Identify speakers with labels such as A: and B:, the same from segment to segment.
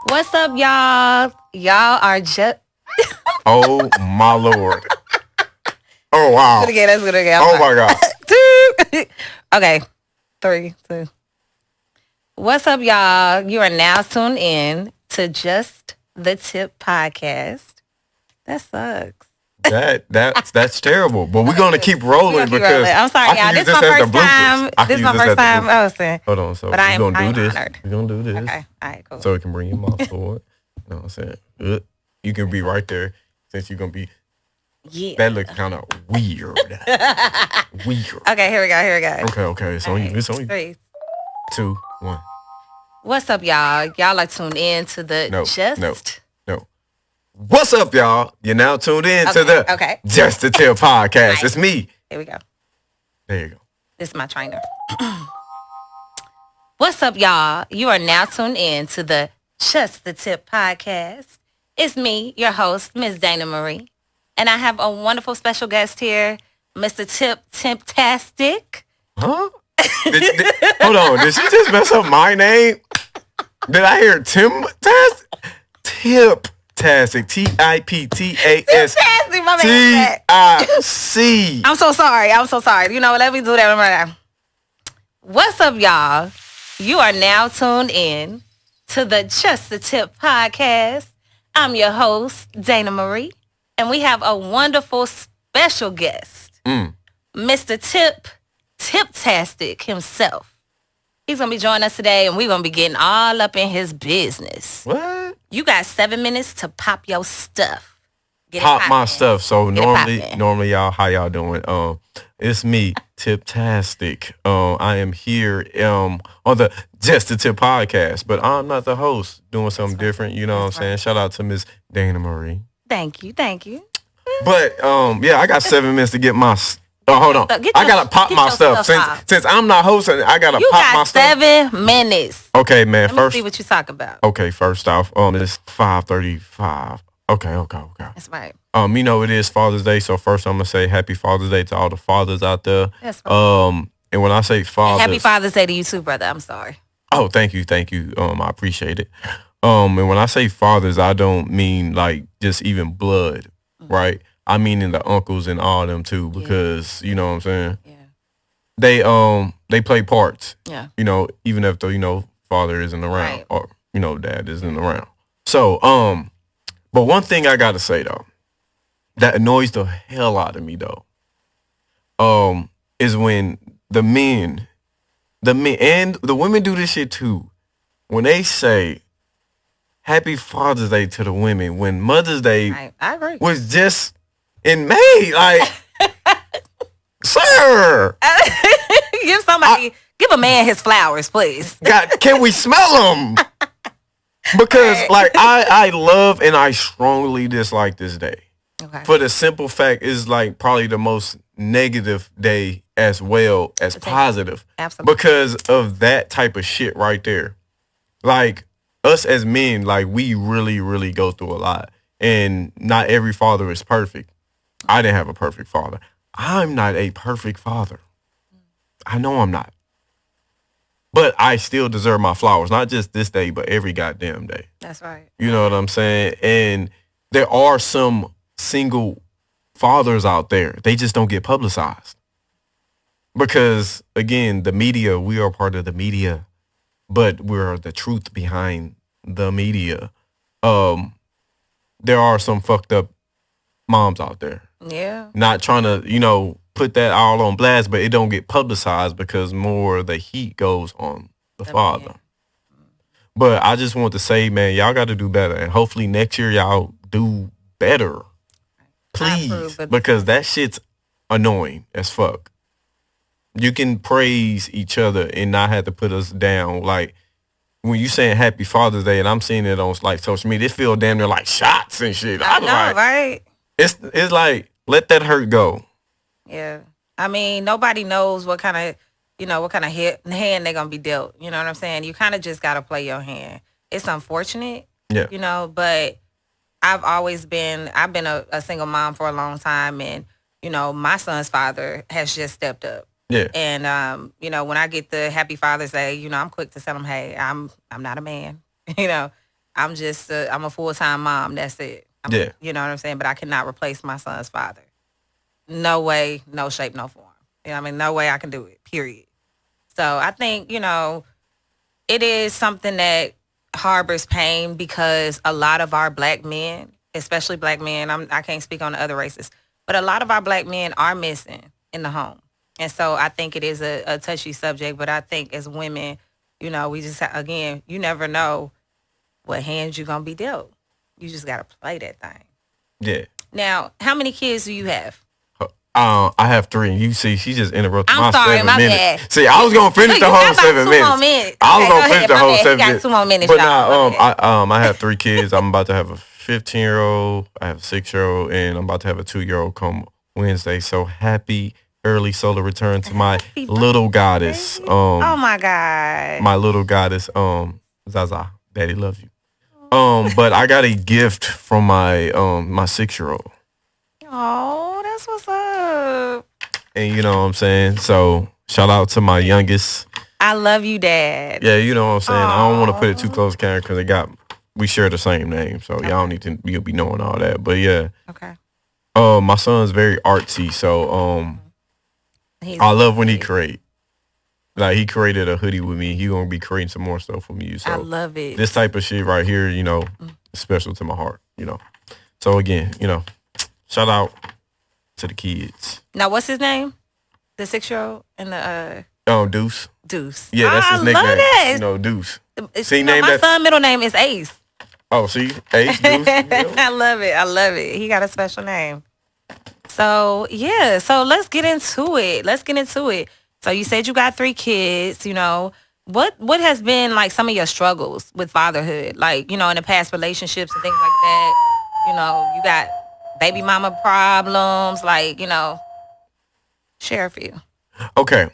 A: What's up, y'all? Y'all are just.
B: Oh my Lord. Oh wow.
A: Let's do it again.
B: Oh my God.
A: Two. Okay. 3, 2. What's up, y'all? You are now tuned in to Just the Tip podcast. That sucks.
B: That's terrible. But we're gonna keep rolling because
A: I'm sorry,
B: I
A: y'all.
B: can use
A: This is
B: this
A: my
B: as the
A: first
B: bloopers.
A: time.
B: I
A: This
B: can
A: is
B: use
A: my
B: this
A: first
B: as the
A: time
B: bloopers.
A: hosting.
B: Hold on, so
A: But
B: we're gonna
A: I'm
B: do this.
A: honored.
B: We're gonna do this.
A: Okay. All right, cool.
B: So it can bring your mouse forward. You know what I'm saying? You can be right there since you're gonna be.
A: Yeah.
B: That looks kind of weird. Weird.
A: Okay, here we go.
B: Okay. It's on you. It's on you.
A: 3.
B: 2, 1.
A: What's up, y'all? Y'all are tuned in to the
B: No. What's up, y'all? You're now tuned in to the Just the Tip podcast.
A: Right.
B: It's me.
A: Here we go.
B: There you go.
A: This is my trainer. What's up, y'all? You are now tuned in to the Just the Tip podcast. It's me, your host, Miss Dana Marie. And I have a wonderful special guest here, Mr. Tiptastic.
B: Huh? Hold on. Did she just mess up my name? Did I hear Tiptastic? Tiptastic. Tiptastic.
A: I'm so sorry. You know, let me do that right now. What's up, y'all? You are now tuned in to the Just the Tip podcast. I'm your host, Dana Marie, and we have a wonderful special guest, Mr. Tiptastic himself. He's going to be joining us today, and we're going to be getting all up in his business.
B: What?
A: You got 7 minutes to pop your stuff.
B: Pop my stuff. So normally, y'all, how y'all doing? It's me, Tiptastic. I am here on the Just the Tip podcast, but I'm not the host. Doing something different. You know what I'm saying? Shout out to Miss Dana Marie.
A: Thank you.
B: But yeah, I got 7 minutes to get my. Hold on. I gotta pop my stuff since I'm not hosting. I gotta pop my stuff.
A: You got 7 minutes.
B: Okay, man.
A: Let me see what you talking about.
B: Okay, first off, it's 5:35. Okay.
A: That's right.
B: You know it is Father's Day, so first I'm gonna say Happy Father's Day to all the fathers out there.
A: That's right.
B: And when I say fathers,
A: Happy Father's Day to you too, brother. I'm sorry.
B: Oh, thank you. I appreciate it. And when I say fathers, I don't mean like just even blood, right? I mean in the uncles and all them too, because you know what I'm saying.
A: Yeah.
B: They play parts.
A: Yeah.
B: You know, even if the father isn't around,
A: Right.
B: or dad isn't around. So but one thing I gotta say though, that annoys the hell out of me though, is when the men and the women do this shit too. When they say Happy Father's Day to the women, when Mother's Day
A: I agree.
B: was just in May, like, sir,
A: give a man his flowers, please.
B: God, can we smell them? Because like I love and I strongly dislike this day.
A: Okay.
B: For the simple fact is like probably the most negative day as well as positive.
A: Absolutely.
B: Because of that type of shit right there. Like us as men, like we really, really go through a lot. And not every father is perfect. I didn't have a perfect father. I'm not a perfect father. I know I'm not. But I still deserve my flowers. Not just this day, but every goddamn day.
A: That's right.
B: You know what I'm saying? And there are some single fathers out there. They just don't get publicized. Because, again, the media, we are part of the media. But we're the truth behind the media. There are some fucked up moms out there.
A: Yeah.
B: Not trying to, put that all on blast, but it don't get publicized because more of the heat goes on the father.
A: Man.
B: But I just want to say, man, y'all got to do better. And hopefully next year y'all do better. Please. Because that shit's annoying as fuck. You can praise each other and not have to put us down. Like, when you saying Happy Father's Day and I'm seeing it on like social media, it feel damn near like shots and shit.
A: I know, right?
B: It's like, let that hurt go.
A: Yeah. I mean, nobody knows what kind of hand they're going to be dealt. You know what I'm saying? You kind of just got to play your hand. It's unfortunate, but I've been a single mom for a long time. And, my son's father has just stepped up.
B: Yeah.
A: And, when I get the Happy Father's Day, I'm quick to tell him, hey, I'm not a man. I'm a full-time mom. That's it. You know what I'm saying? But I cannot replace my son's father. No way, no shape, no form. You know what I mean? No way I can do it, period. So I think, it is something that harbors pain because a lot of our black men, especially black men, I can't speak on the other races, but a lot of our black men are missing in the home. And so I think it is a touchy subject, but I think as women, we just, again, you never know what hands you're going to be dealt. You just got to play that thing.
B: Yeah.
A: Now, how many kids do you have?
B: I have 3, and you see, she just interrupted
A: I'm sorry,
B: 7
A: my
B: minutes.
A: bad.
B: See, I was gonna finish the whole 7 minutes. I was gonna finish the whole 7 minutes.
A: 2 more minutes,
B: but
A: y'all.
B: I have 3 kids. I'm about to have a 15-year-old, I have a 6-year-old, and I'm about to have a 2-year-old come Wednesday. So happy early solar return to my little goddess.
A: Oh my God.
B: My little goddess, Zaza. Daddy loves you. But I got a gift from my 6-year-old.
A: Oh, that's what's up.
B: And you know what I'm saying? So shout out to my youngest.
A: I love you, Dad.
B: Yeah, you know what I'm saying? Aww. I don't want to put it too close to Karen because we share the same name. So y'all need to be knowing all that. But yeah.
A: Okay.
B: My son's very artsy. So I love when he create. Like he created a hoodie with me. He gonna be creating some more stuff with me. So
A: I love it.
B: This type of shit right here, is special to my heart, So again, shout out to the kids.
A: Now, what's his name? The 6-year-old and the
B: Deuce.
A: Deuce.
B: Yeah, that's his nickname.
A: Love that.
B: Deuce.
A: See, my son's middle name is Ace.
B: Oh, see, Ace. Deuce.
A: I love it. He got a special name. So yeah, so let's get into it. So you said you got 3 kids. What has been like some of your struggles with fatherhood? Like in the past relationships and things like that. You got baby mama problems, like, share a few.
B: Okay.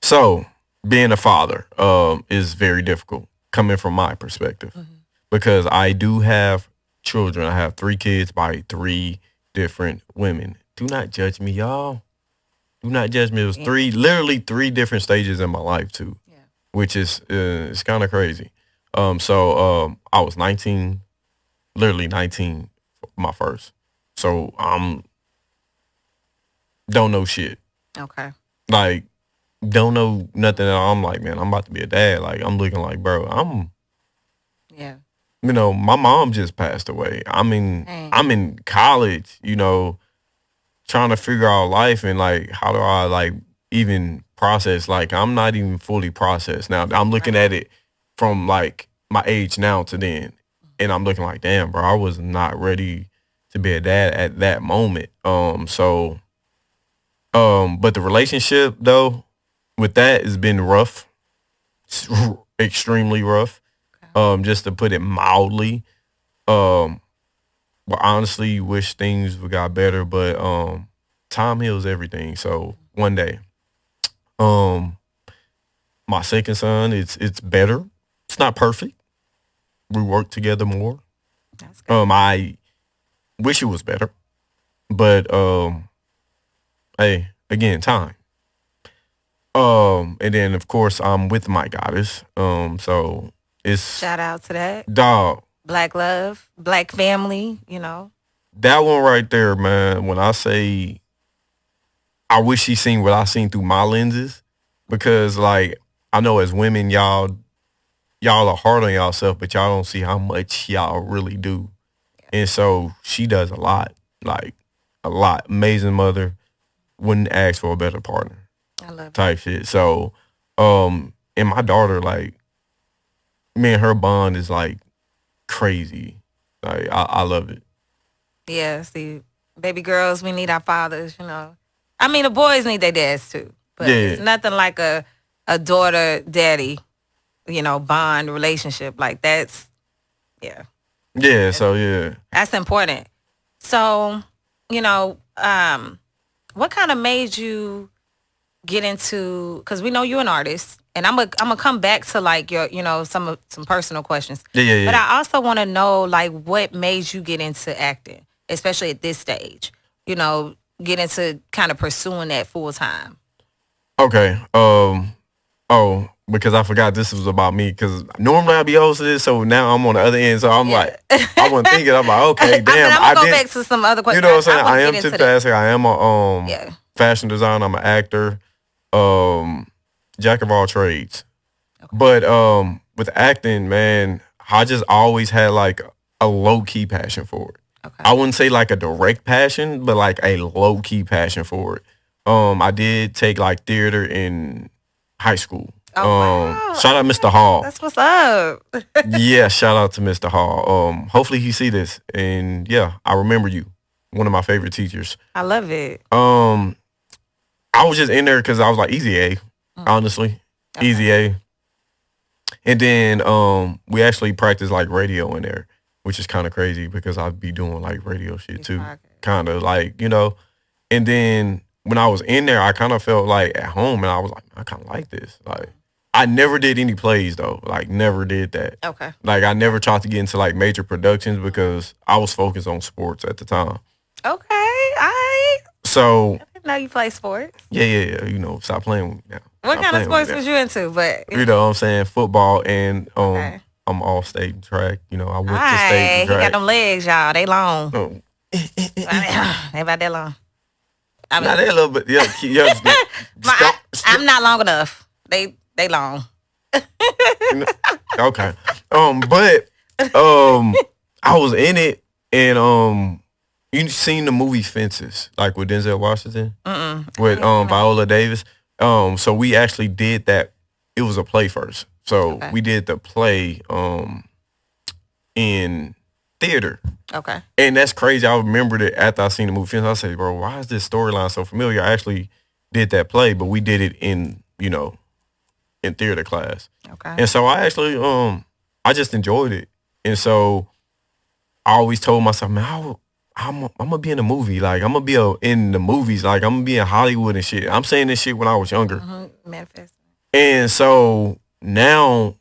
B: So being a father, is very difficult coming from my perspective because I do have children. I have 3 kids by 3 different women. Do not judge me, y'all. Do not judge me. It was literally 3 different stages in my life too, which is, it's kind of crazy. So I was 19, literally 19. My first. So don't know shit. Okay. Like don't know nothing at all. I'm like, man, I'm about to be a dad. Like I'm looking like, bro, yeah. My mom just passed away. I'm in college, trying to figure out life and like how do I like even process, like I'm not even fully processed now. I'm looking at it from like my age now to then. And I'm looking like, damn, bro, I was not ready to be a dad at that moment. But the relationship though, with that has been rough, extremely rough. Just to put it mildly. But honestly, wish things would got better. But time heals everything. So one day, my second son, it's better. It's not perfect. We work together more. That's good. I wish it was better, but hey, again, time. And then of course I'm with my goddess. So it's
A: shout out to that
B: dog.
A: Black love, black family.
B: That one right there, man. When I say, I wish she seen what I seen through my lenses, because like I know as women, y'all are hard on y'allself, but y'all don't see how much y'all really do. And so she does a lot, like a lot. Amazing mother. Wouldn't ask for a better partner. I love type shit. So, and my daughter, like, me and her bond is like crazy. Like, I love it.
A: Yeah, see, baby girls, we need our fathers, I mean, the boys need their dads too. But it's nothing like a daughter-daddy, bond relationship. Like, that's, yeah.
B: Yeah, so, yeah.
A: That's important. So, what kind of made you get into, because we know you're an artist, and I'm gonna come back to like your, some personal questions. Yeah. But I also want to know like what made you get into acting, especially at this stage. Get into kind of pursuing that full time.
B: Okay. because I forgot this was about me. Because normally I'd be hosting this, so now I'm on the other end. So I'm like, I wasn't thinking. I'm like, okay, damn.
A: I'm gonna go back to some other questions.
B: You know what I'm saying? I am Tiptastic. I am a fashion designer. I'm an actor. Jack of all trades. Okay. But with acting, man, I just always had like a low key passion for it. Okay. I wouldn't say like a direct passion, but like a low key passion for it. I did take like theater in high school. Oh, wow. Shout out Mr. Hall.
A: That's what's up.
B: Yeah, shout out to Mr. Hall. Hopefully he see this. And yeah, I remember you. One of my favorite teachers.
A: I love it.
B: I was just in there because I was like easy A, honestly. Okay. Easy A. And then we actually practiced like radio in there, which is kind of crazy because I'd be doing like radio shit too. Kind of like, you know. And then when I was in there, I kind of felt like at home, and I was like, I kind of like this. Like, I never did any plays though. Like, never did that. Okay. Like, I never tried to get into like major productions because I was focused on sports at the time.
A: Okay.
B: So.
A: I didn't know you play sports.
B: Yeah. You know, stop playing with me now.
A: What kind of sports was you into? But
B: you know what I'm saying? Football and I'm all state and track. You know, I went to state and track.
A: He got them legs, y'all. They long. Oh. They about that long. I mean,
B: not that little bit. Yeah.
A: I'm not long enough. They long.
B: Okay. But I was in it, and you seen the movie Fences, like with Denzel Washington, with Viola Davis. So we actually did that. It was a play first. So we did the play in theater. Okay. And that's crazy. I remembered it after I seen the movie Fences. I said, bro, why is this storyline so familiar? I actually did that play, but we did it in theater class. Okay. And so I actually I just enjoyed it. And so I always told myself, man, I'm gonna be in a movie. Like, I'm gonna be in the movies. Like, I'm gonna be in Hollywood and shit. I'm saying this shit when I was younger. Manifesting. And so now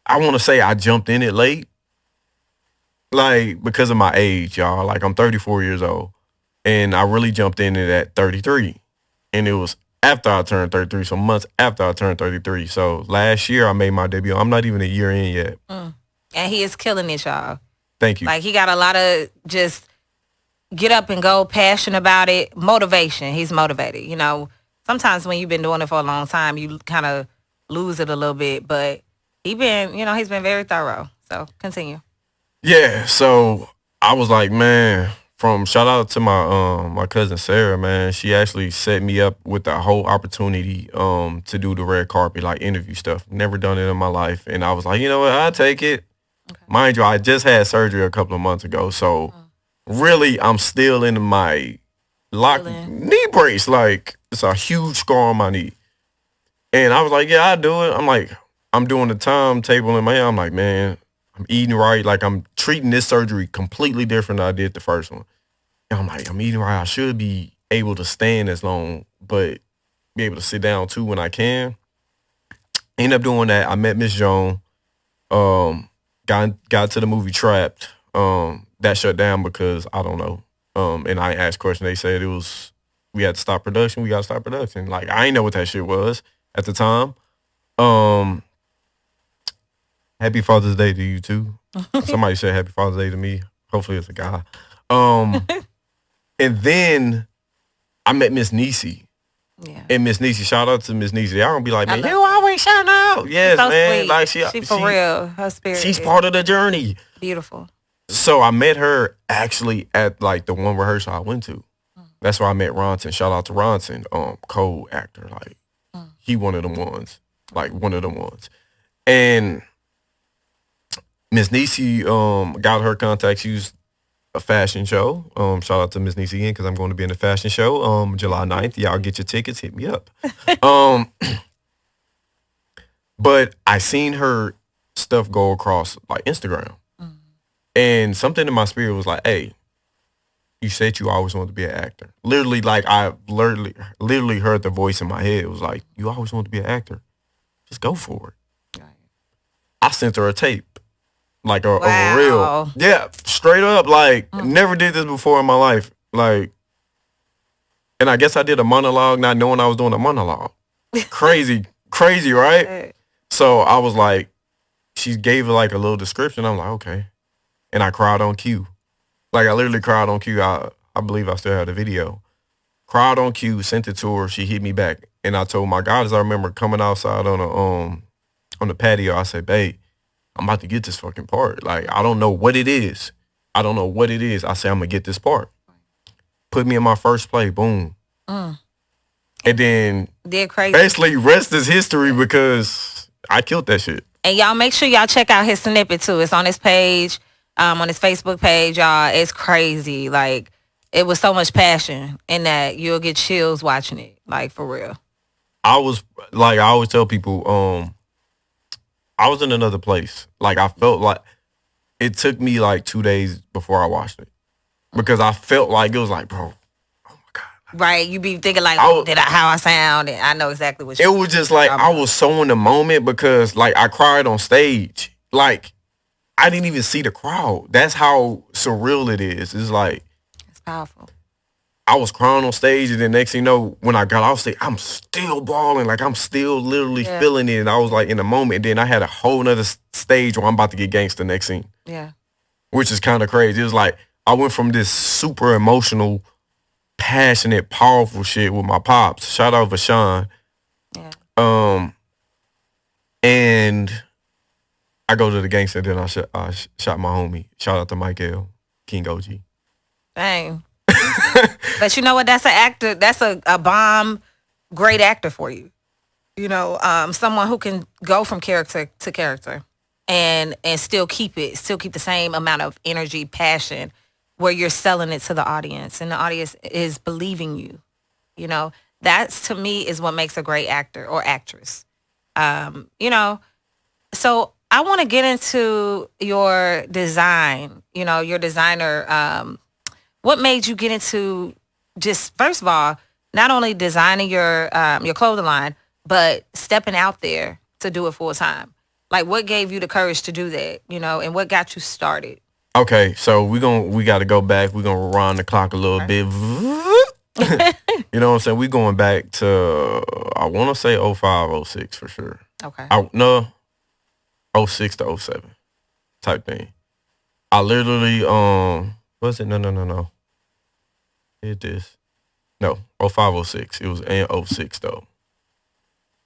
B: I want to say I jumped in it late. Like, because of my age, y'all. Like, I'm 34 years old. And I really jumped in it at 33. And it was after I turned 33, so months after I turned 33. So last year I made my debut. I'm not even a year in yet.
A: And he is killing it, y'all.
B: Thank you.
A: Like, he got a lot of just get up and go, passion about it, motivation. He's motivated. You know, sometimes when you've been doing it for a long time, you kind of lose it a little bit. But he's been very thorough. So continue.
B: Yeah. So I was like, man, shout out to my cousin Sarah, man. She actually set me up with the whole opportunity to do the red carpet, like interview stuff. Never done it in my life. And I was like, you know what, I'll take it. Okay. Mind you, I just had surgery a couple of months ago. So really, I'm still in my knee brace. Like, it's a huge scar on my knee. And I was like, yeah, I'll do it. I'm like, I'm doing the timetable in my head. I'm like, man, I'm eating right. Like, I'm treating this surgery completely different than I did the first one. And I'm like, I'm eating right. I should be able to stand as long, but be able to sit down too when I can. End up doing that. I met Miss Joan. Got to the movie Trapped. That shut down because I don't know. And I asked questions. They said we had to stop production. We got to stop production. Like, I ain't know what that shit was at the time. Happy Father's Day to you too. Somebody said Happy Father's Day to me. Hopefully it's a guy. And then I met Miss Niecy. Yeah. And Miss Niecy, shout out to Miss Niecy. I'm gonna be like, man, you always shout out. Yes, so man. Sweet. Like she
A: for real. Her spirit.
B: She's part of the journey.
A: Beautiful.
B: So I met her actually at like the one rehearsal I went to. That's where I met Ronson. Shout out to Ronson, co-actor. Like, he one of them ones. Like, one of them ones. And Miss Niecy got her contact. She was a fashion show. Shout out to Miss Niecy again, because I'm going to be in the fashion show July 9th. Y'all get your tickets. Hit me up. But I seen her stuff go across like Instagram. And something in my spirit was like, hey, you said you always wanted to be an actor. Literally, like, I literally heard the voice in my head. It was like, you always wanted to be an actor. Just go for it. Right. I sent her a tape. Like a reel. Yeah, straight up. Like, never did this before in my life. Like, and I guess I did a monologue not knowing I was doing a monologue. Crazy Crazy, right? So I was like, she gave it like a little description. I'm like, okay. And I cried on cue. Like I literally cried on cue. I believe I still have the video. Cried on cue, sent it to her. She hit me back. And I told my goddess, I remember coming outside on the patio. I said, babe, I'm about to get this fucking part. Like, I don't know what it is. I don't know what it is. I say, I'm gonna get this part. Put me in my first play. Boom. And then
A: did crazy.
B: Basically, rest is history because I killed that shit.
A: And y'all make sure y'all check out his snippet too. It's on his page, on his Facebook page, y'all. It's crazy. Like, it was so much passion in that you'll get chills watching it. Like, for real.
B: I was, like, I always tell people, I was in another place. Like, I felt like it took me like 2 days before I watched it. Because I felt like it was like, bro,
A: right, you be thinking like, how I sound, and I know exactly what
B: it was just like I was so in the moment because like I cried on stage. Like I didn't even see the crowd. That's how surreal it is. It's like
A: it's powerful.
B: I was crying on stage, and then next thing you know, when I got off stage, I'm still bawling. Like I'm still literally feeling it, and I was like in the moment. And then I had a whole nother stage where I'm about to get gangster next scene.
A: Yeah,
B: which is kind of crazy. It was like I went from this super emotional, passionate, powerful shit with my pops. Shout out Vashawn. Yeah. And I go to the gangster, then I shot my homie. Shout out to Michael, King OG.
A: Dang. But you know what? That's an actor. That's a bomb, great actor for you. You know, someone who can go from character to character and still keep the same amount of energy, passion, where you're selling it to the audience and the audience is believing you. You know, that's to me is what makes a great actor or actress. You know, so I want to get into your design, you know, your designer. What made you get into just, first of all, not only designing your clothing line, but stepping out there to do it full time? Like, what gave you the courage to do that, you know, and what got you started?
B: Okay, so we got to go back. We're going to rewind the clock a little bit. You know what I'm saying? We going back to, I want to say 05, 06 for sure.
A: Okay.
B: No, 06 to 07 type thing. I literally, was it? No. It is. No, 05, 06. It was in 06 though.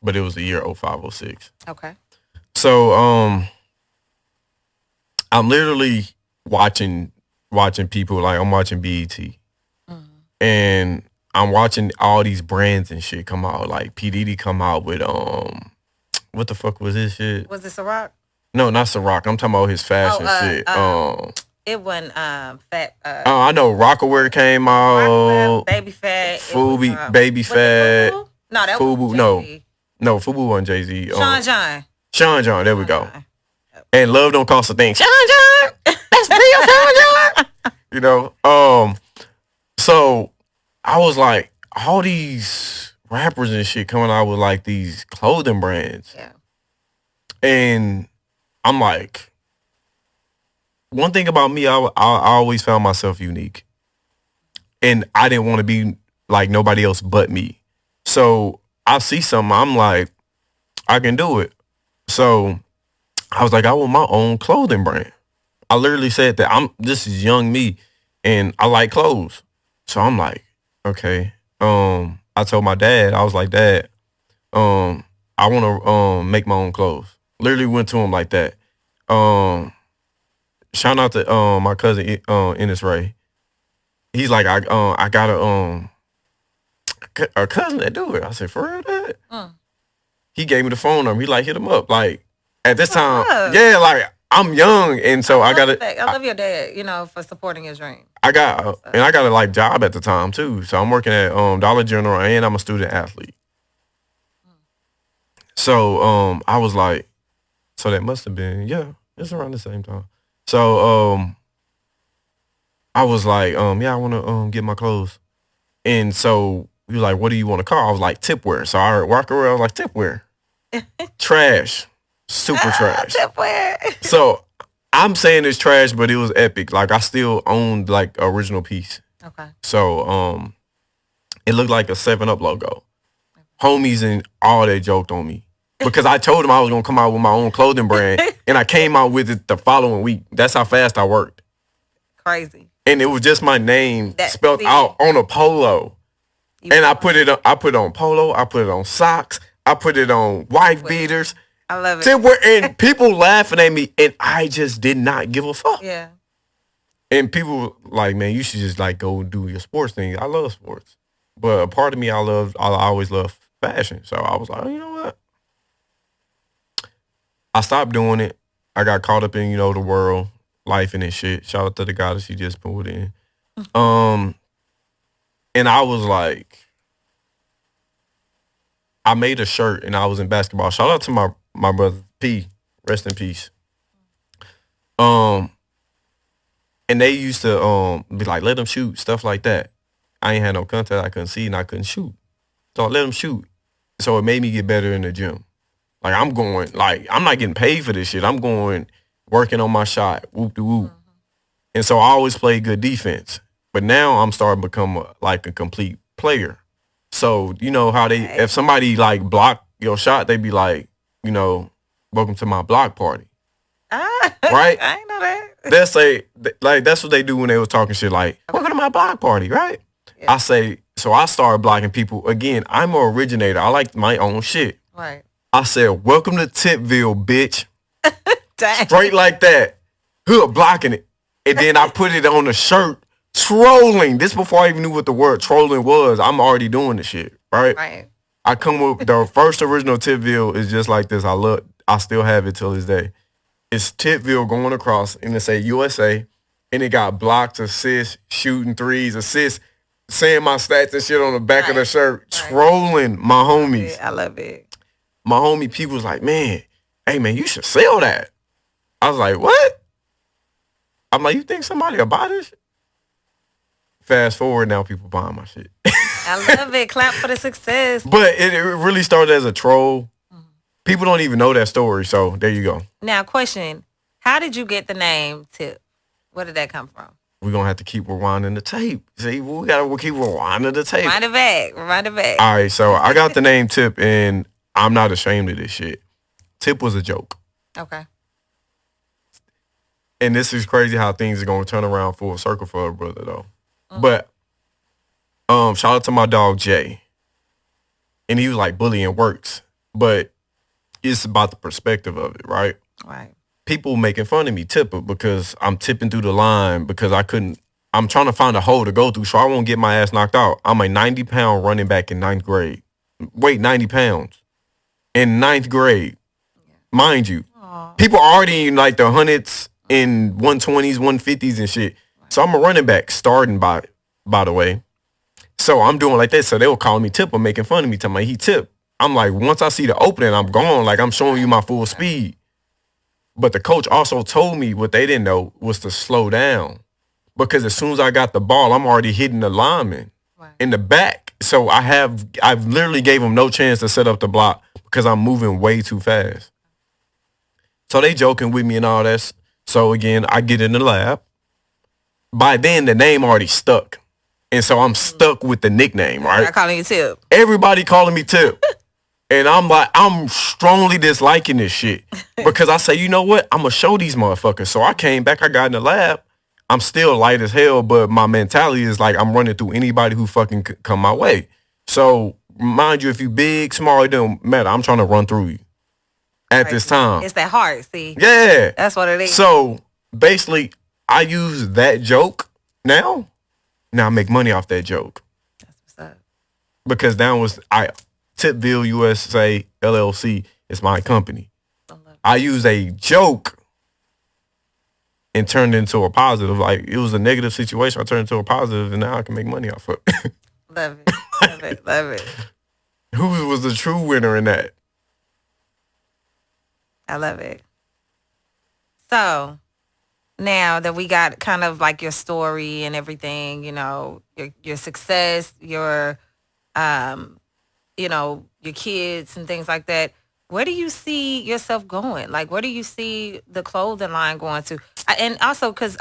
B: But it was the year 05, 06.
A: Okay.
B: So, I'm literally watching people, like I'm watching BET. And I'm watching all these brands and shit come out. Like P. Diddy come out with, what the fuck was this shit?
A: Was this Ciroc?
B: No, not Ciroc. I'm talking about his fashion shit.
A: It wasn't fat.
B: I know Rockaware came out.
A: Baby Fat.
B: Fubu, Baby Fat.
A: Fubu? No, that
B: Fubu.
A: was Jay-Z.
B: No, Fubu wasn't Jay-Z.
A: Sean
B: John. There we go. And love don't cost a thing. Sean John. That's real, Sean John. You know. So I was like, all these rappers and shit coming out with like these clothing brands.
A: Yeah.
B: And I'm like, one thing about me, I always found myself unique. And I didn't want to be like nobody else but me. So I see something, I'm like, I can do it. So I was like, I want my own clothing brand. I literally said that this is young me and I like clothes. So I'm like, okay. I told my dad, I was like, Dad, I want to make my own clothes. Literally went to him like that. Shout out to my cousin Ennis Ray. He's like, I got a cousin that do it. I said, for real, Dad? He gave me the phone number. He like, hit him up. Like at this time, yeah, like I'm young, and so I
A: love your dad, you know, for supporting his dream.
B: I got a like job at the time too. So I'm working at Dollar General, and I'm a student athlete. So I was like, so that must have been, it's around the same time. So I was like, yeah, I want to get my clothes. And so he was like, what do you want to call? I was like, tipwear. So I heard Rockaware, I was like, tipwear. Trash. Super trash.
A: Tipwear.
B: So I'm saying it's trash, but it was epic. Like I still owned like original piece.
A: Okay.
B: So it looked like a 7-Up logo. Homies and all that joked on me. because I told him I was gonna come out with my own clothing brand, and I came out with it the following week. That's how fast I worked.
A: Crazy.
B: And it was just my name spelled out on a polo. And I put it on polo. I put it on socks. I put it on wife beaters.
A: I love it.
B: And people laughing at me, and I just did not give a fuck.
A: Yeah.
B: And people like, man, you should just like go do your sports thing. I love sports, but a part of me, I always love fashion. So I was like, oh, you know what? I stopped doing it. I got caught up in, the world, life and shit. Shout out to the guy that she just pulled in. And I was like, I made a shirt and I was in basketball. Shout out to my brother P. Rest in peace. And they used to be like, let them shoot, stuff like that. I ain't had no contact. I couldn't see and I couldn't shoot. So I let them shoot. So it made me get better in the gym. Like I'm not getting paid for this shit. I'm going working on my shot, whoop de whoop. And so I always played good defense. But now I'm starting to become a complete player. So, you know how if somebody like block your shot, they be like, welcome to my block party. Right?
A: I ain't know that.
B: That's what they do when they was talking shit like, welcome to my block party, right? Yeah. I started blocking people. Again, I'm an originator. I like my own shit.
A: Right.
B: I said, welcome to Tipville, bitch.
A: Dang.
B: Straight like that. Blocking it. And then I put it on the shirt, trolling. This before I even knew what the word trolling was. I'm already doing the shit, right?
A: Right.
B: I come with the first original Tipville is just like this. I still have it till this day. It's Tipville going across and it say USA and it got blocks, assists, shooting threes, assists, saying my stats and shit on the back of the shirt, trolling my homies.
A: I love it.
B: My homie P was like, man, hey man, you should sell that. I was like, what? I'm like, you think somebody will buy this? Fast forward, now people buying my shit.
A: I love it. Clap for the success.
B: But it really started as a troll. People don't even know that story, so there you go.
A: Now, question, how did you get the name Tip? Where did that come from?
B: We're going to have to keep rewinding the tape. See, we got to keep rewinding the tape.
A: Rewind it back.
B: All right, so I got the name Tip, and I'm not ashamed of this shit. Tip was a joke.
A: Okay.
B: And this is crazy how things are going to turn around full circle for a brother, though. But shout out to my dog, Jay. And he was like, bullying works. But it's about the perspective of it, right?
A: Right.
B: People making fun of me, tipper, because I'm tipping through the line because I'm trying to find a hole to go through so I won't get my ass knocked out. I'm a 90-pound running back in 9th grade. Wait, 90 pounds. In 9th grade. Yeah. Mind you. Aww. People are already in like the hundreds and 120s, 150s and shit. Right. So I'm a running back starting by the way. So I'm doing like that. So they were calling me tipper, making fun of me, telling me he tip. I'm like, once I see the opening, I'm gone. Like I'm showing you my full speed. But the coach also told me what they didn't know was to slow down. Because as soon as I got the ball, I'm already hitting the lineman in the back. So I've literally gave him no chance to set up the block because I'm moving way too fast. So they joking with me and all that. So again, I get in the lab. By then, the name already stuck. And so I'm stuck with the nickname, right?
A: I'm calling you Tip.
B: Everybody calling me Tip. And I'm like, I'm strongly disliking this shit. Because I say, you know what? I'm going to show these motherfuckers. So I came back, I got in the lab. I'm still light as hell, but my mentality is like I'm running through anybody who fucking come my way. So mind you, if you big, small, it don't matter. I'm trying to run through you at this time.
A: It's that heart, see?
B: Yeah.
A: That's what it is.
B: So basically, I use that joke now. Now I make money off that joke.
A: That's what's up.
B: Because that was Tipville USA LLC is my company. I use a joke and turned it into a positive. Like it was a negative situation. I turned it into a positive, and now I can make money off of it.
A: Love it. Love it. Love it.
B: Who was the true winner in that?
A: I love it. So now that we got kind of like your story and everything, you know, your success, your your kids and things like that, where do you see yourself going? Like, where do you see the clothing line going to? And also, because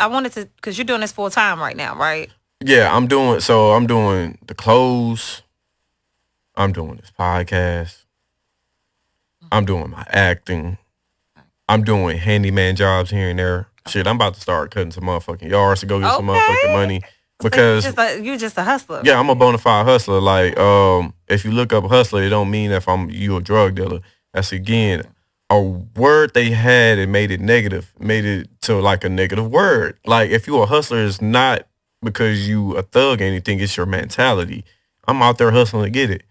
A: you're doing this full time right now, right?
B: Yeah, I'm doing the clothes. I'm doing this podcast. I'm doing my acting. I'm doing handyman jobs here and there. Shit, I'm about to start cutting some motherfucking yards to go get some motherfucking money. Because
A: you just a hustler.
B: Yeah, I'm a bona fide hustler. Like, if you look up hustler, it don't mean if you a drug dealer. That's again a word they had and made it negative, made it to like a negative word. Like, if you a hustler, it's not because you a thug or anything, it's your mentality. I'm out there hustling to get it.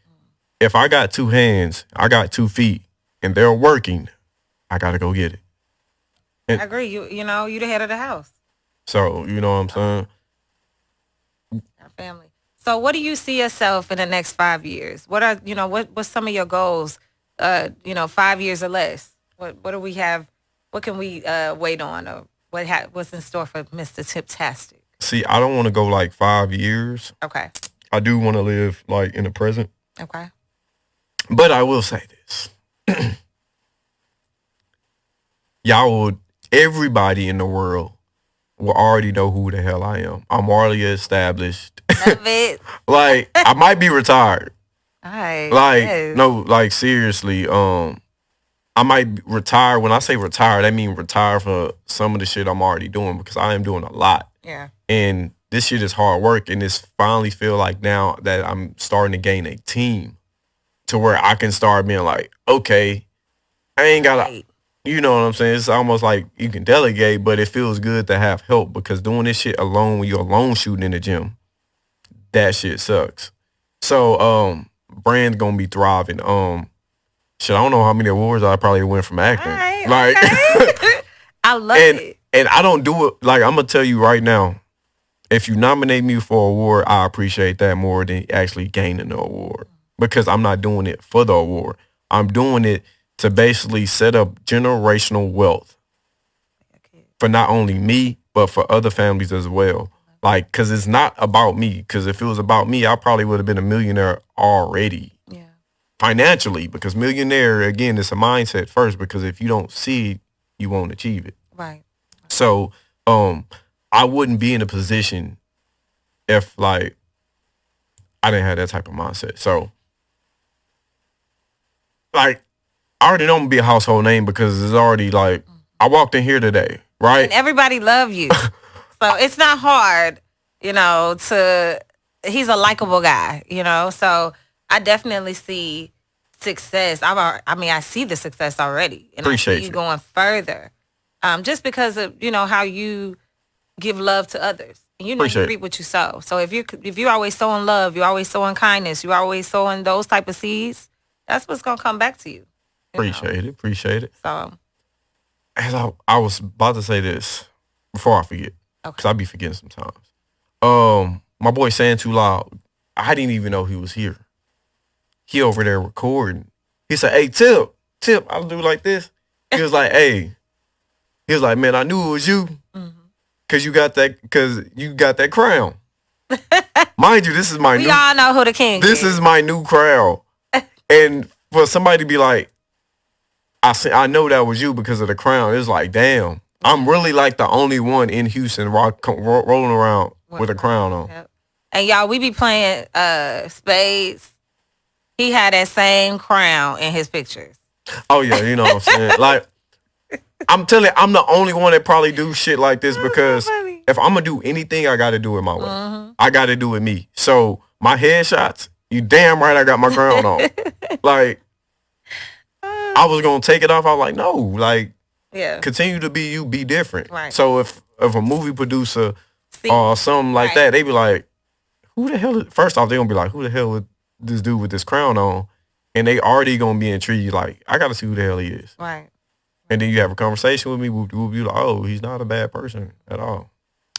B: If I got 2 hands, I got 2 feet, and they're working, I gotta go get it.
A: And I agree. You know, you the head of the house.
B: So, you know what I'm saying?
A: Our family. So what do you see yourself in the next 5 years? What are, what's some of your goals, 5 years or less? What do we have? What can we wait on? Or what's in store for Mr. Tiptastic?
B: See, I don't want to go like 5 years.
A: Okay.
B: I do want to live like in the present.
A: Okay.
B: But I will say this. Everybody in the world will already know who the hell I am. I'm already established.
A: Love it.
B: Like, I might be retired.
A: All right.
B: Like,
A: yes.
B: No, like seriously, I might retire. When I say retire, that means retire for some of the shit I'm already doing, because I am doing a lot.
A: Yeah.
B: And this shit is hard work, and it's finally feel like now that I'm starting to gain a team to where I can start being like, okay, I ain't gotta, you know what I'm saying? It's almost like you can delegate, but it feels good to have help, because doing this shit alone, when you're alone shooting in the gym, that shit sucks. So, brand's gonna be thriving. Shit, I don't know how many awards I probably win from acting.
A: Right,
B: like,
A: okay. I love it.
B: And I don't do it, like, I'm gonna tell you right now, if you nominate me for an award, I appreciate that more than actually gaining the award, because I'm not doing it for the award. I'm doing it to basically set up generational wealth for not only me, but for other families as well. Like, because it's not about me. Because if it was about me, I probably would have been a millionaire already. Yeah. Financially, because millionaire, again, it's a mindset first, because if you don't see it, you won't achieve it.
A: Right.
B: So, I wouldn't be in a position if, like, I didn't have that type of mindset. So, like, I already know I'm going to be a household name, because it's already, like, I walked in here today, right?
A: And everybody love you. So it's not hard, he's a likable guy, so I definitely see success. I see the success already, and
B: Appreciate
A: I see you going further, just because of, how you give love to others. You reap what you sow. So if you're always sowing love, you're always sowing kindness, you're always sowing those type of seeds, that's what's going to come back to you.
B: Appreciate it.
A: So,
B: as I was about to say this before I forget. Because I be forgetting sometimes. My boy saying too loud. I didn't even know he was here. He over there recording. He said, "Hey, Tip, I'll do like this." He was like, "Hey," he was like, "Man, I knew it was you, because you got that crown." Mind you, this is my
A: we all know who the king is.
B: This is my new crown, and for somebody to be like, I know that was you because of the crown. It's like, damn. I'm really like the only one in Houston rolling around with a crown on.
A: Yep. And y'all, we be playing spades. He had that same crown in his pictures.
B: Oh yeah, you know what I'm saying? Like, I'm telling you, I'm the only one that probably do shit like this, because if I'm gonna do anything, I gotta do it my way. I gotta do it me. So my headshots, you damn right I got my crown on. Like, I was gonna take it off. I was like, no, like, yeah, continue to be you, be different. Right. So if a movie producer or something like that, they be like, who the hell first off, they gonna be like, who the hell is this dude with this crown on? And they already gonna be intrigued, like, I gotta see who the hell he is. Right. And then you have a conversation with me, we'll be like, oh, he's not a bad person at all.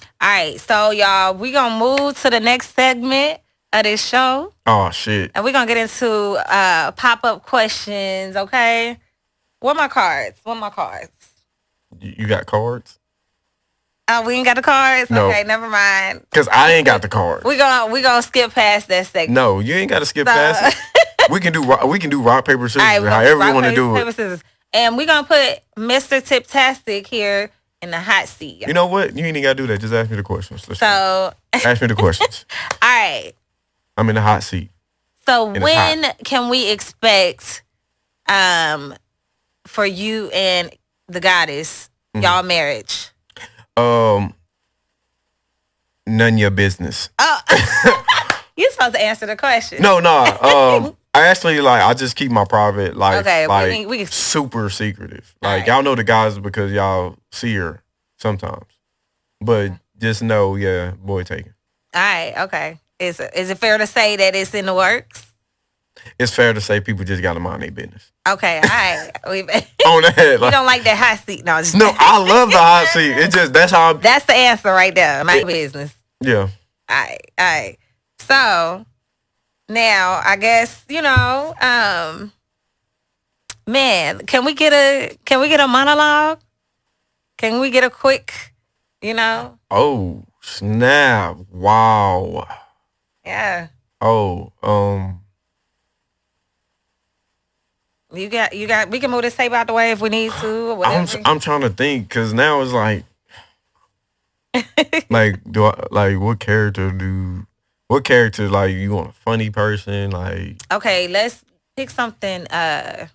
A: All right, so y'all, we gonna move to the next segment of this show.
B: Oh shit.
A: And we're gonna get into pop-up questions, okay? What my cards?
B: You got cards?
A: Oh, we ain't got the cards?
B: No.
A: Okay, never mind.
B: Because I ain't got the cards.
A: We gonna skip past that segment.
B: No, you ain't got to skip past it. We can do rock, paper, scissors, however you want to do it. Scissors.
A: And we're going to put Mr. Tiptastic here in the hot seat.
B: You know what? You ain't even got to do that. Just ask me the questions. Ask me the questions.
A: All right.
B: I'm in the hot seat.
A: So when can we expect for you and the goddess, y'all marriage?
B: None of your business.
A: Oh, you're supposed to answer the question.
B: No. I actually I just keep my private life
A: we
B: super secretive. Y'all know the guys because y'all see her sometimes, but just know, boy taken.
A: All right, okay. Is it fair to say that it's in the works?
B: It's fair to say people just gotta mind their business.
A: Okay, all right.
B: On that,
A: you don't like that hot seat? No,
B: I love the hot seat. It just that's
A: the answer right there. My business.
B: Yeah.
A: All right. So now I guess man, can we get a monologue? Can we get a quick,
B: Oh snap! Wow.
A: Yeah.
B: Oh,
A: You got. We can move this tape out the way if we need to. Or whatever.
B: I'm trying to think because now it's like what character you want a funny person
A: Okay, let's pick something. I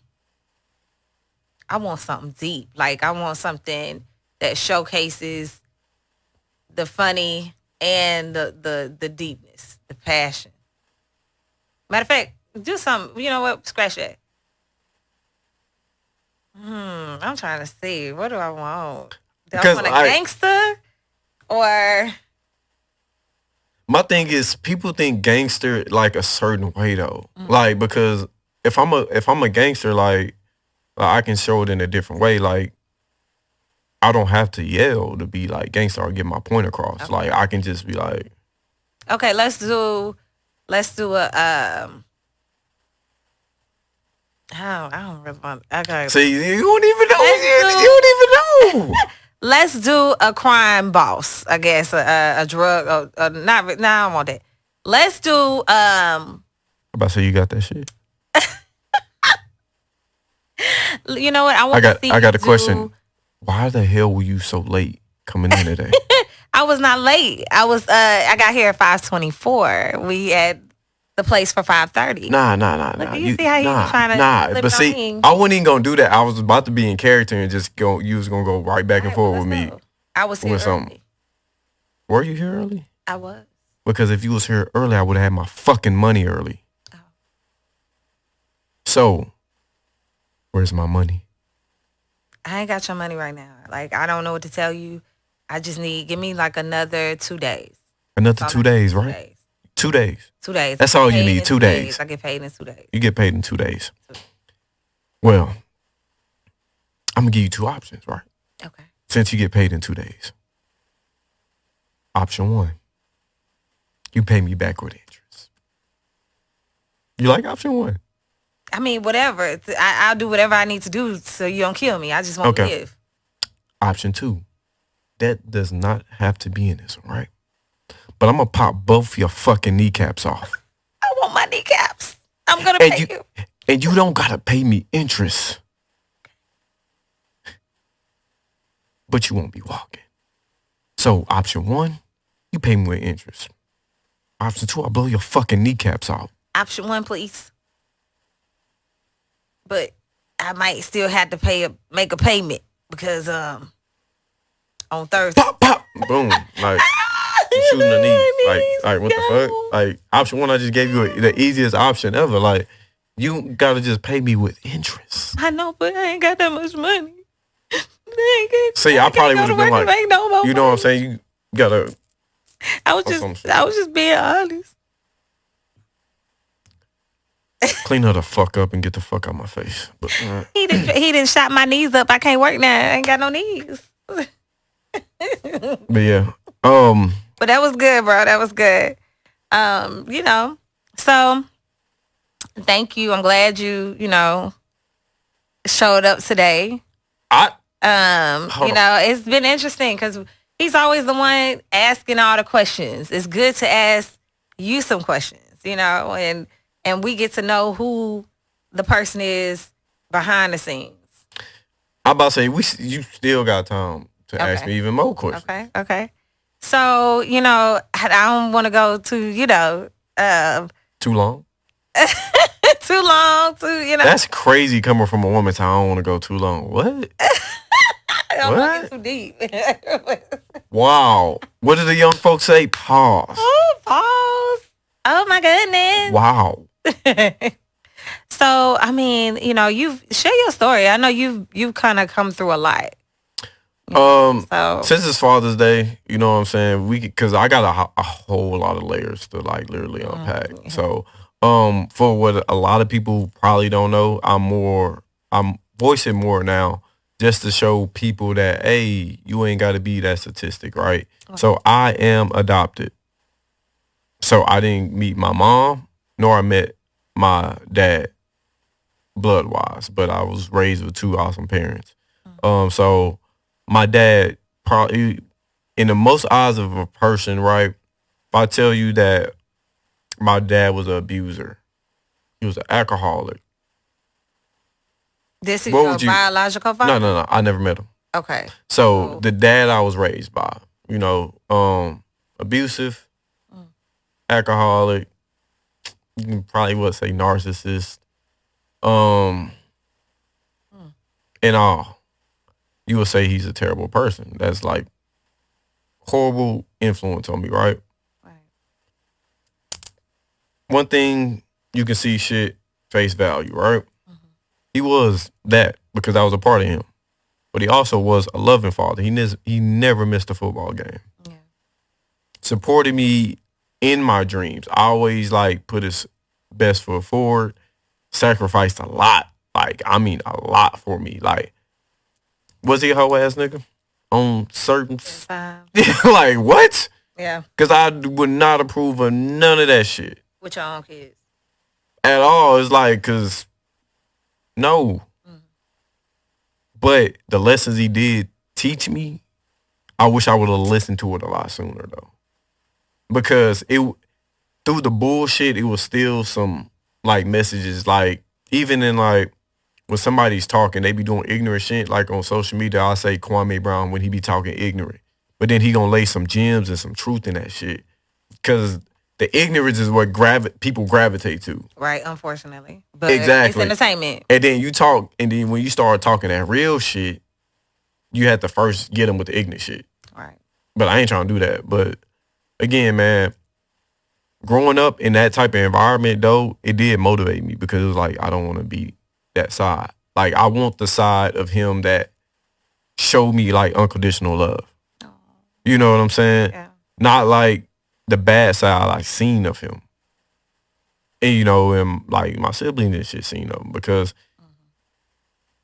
A: want something deep. I want something that showcases the funny and the deepness, the passion. Matter of fact, do something. You know what? Scratch that. I'm trying to see. What do I want? Do I want a gangster or?
B: My thing is, people think gangster a certain way though. Because if I'm a gangster, I can show it in a different way. I don't have to yell to be gangster or get my point across. Okay. I can just be
A: okay, let's do a I don't really want. Okay.
B: See, you don't even know. You don't even know.
A: Let's do a crime boss. I guess a drug. Not. No, I don't want that. Let's do.
B: I'm about to say you got that shit.
A: You know what? I
B: got a question. Why the hell were you so late coming in today?
A: I was not late. I got here at 5:24. We at the place for 5:30.
B: Nah.
A: You see how he's trying to
B: but see, I wasn't even gonna do that. I was about to be in character and you was gonna go right back and forth with me.
A: I was here early.
B: Were you here early?
A: I was.
B: Because if you was here early, I would have had my fucking money early. Oh. So, where's my money?
A: I ain't got your money right now. I don't know what to tell you. I just give me another 2 days.
B: Another 2 days, right? 2 days. 2 days.
A: 2 days.
B: That's all you need. 2 days.
A: I get paid in 2 days.
B: You get paid in 2 days. Well, I'm gonna give you two options, right?
A: Okay.
B: Since you get paid in 2 days. Option 1, you pay me back with interest. You like option 1?
A: I mean, whatever. I'll do whatever I need to do so you don't kill me. I just want to live. Option
B: 2, that does not have to be in this, right? But I'm going to pop both your fucking kneecaps off.
A: I want my kneecaps. I'm going to pay you.
B: And you don't got to pay me interest. But you won't be walking. So option 1, you pay me with interest. Option 2, I'll blow your fucking kneecaps off.
A: Option 1, please. But I might still have to make a payment because on Thursday.
B: Pop, boom. Shooting the knee. What the fuck? Option 1, I just gave you the easiest option ever. You gotta just pay me with interest.
A: I know, but I ain't got that much money.
B: See, I probably would have been you know what I'm saying? You gotta.
A: I was just being honest.
B: Clean her the fuck up and get the fuck out of my face. But,
A: he didn't shot my knees up. I can't work now. I ain't got no knees.
B: But yeah.
A: But that was good, bro. That was good. So thank you. I'm glad you showed up today. It's been interesting because he's always the one asking all the questions. It's good to ask you some questions, and we get to know who the person is behind the scenes.
B: I'm about to say, you still got time to ask me even more questions.
A: Okay. So, I don't want to go to,
B: too long?
A: too long,
B: That's crazy coming from a woman. I don't want to go too long. What?
A: I'm not getting too deep.
B: Wow. What did the young folks say? Pause.
A: Oh, pause. Oh my goodness.
B: Wow.
A: So, I mean, you've share your story. I know you've kind of come through a lot.
B: Since it's Father's Day, you know what I'm saying? Because I got a whole lot of layers to like literally unpack. Mm-hmm. So, for what a lot of people probably don't know, I'm voicing more now just to show people that, hey, you ain't got to be that statistic, right? Okay. So I am adopted. So I didn't meet my mom, nor I met my dad blood-wise, but I was raised with two awesome parents. Mm-hmm. So my dad probably, in the most eyes of a person, right, if I tell you that my dad was an abuser, he was an alcoholic.
A: This is your biological father?
B: No. I never met him.
A: Okay.
B: So the dad I was raised by, abusive, alcoholic, you can probably would say narcissist, and all. You would say he's a terrible person. That's like horrible influence on me, right? Right. One thing you can see shit face value, right? He was that because I was a part of him. But he also was a loving father. He never missed a football game. Yeah. Supported me in my dreams. I always put his best foot forward. Sacrificed a lot. A lot for me. Was he a hoe ass nigga? On certain what?
A: Yeah.
B: Because I would not approve of none of that shit.
A: With your own kids.
B: At all. It's because no. Mm-hmm. But the lessons he did teach me, I wish I would have listened to it a lot sooner though. Because through the bullshit, it was still some messages, even in when somebody's talking, they be doing ignorant shit on social media. I'll say Kwame Brown when he be talking ignorant. But then he gonna lay some gems and some truth in that shit. Because the ignorance is what people gravitate to.
A: Right, unfortunately. But
B: exactly.
A: It's entertainment.
B: And then you talk, and then when you start talking that real shit, you have to first get them with the ignorant shit.
A: Right.
B: But I ain't trying to do that. But again, man, growing up in that type of environment, though, it did motivate me because it was I don't want to be that side. I want the side of him that showed me unconditional love. Aww. You know what I'm saying? Yeah. Not the bad side I've seen of him. And, and my siblings and shit seen of him because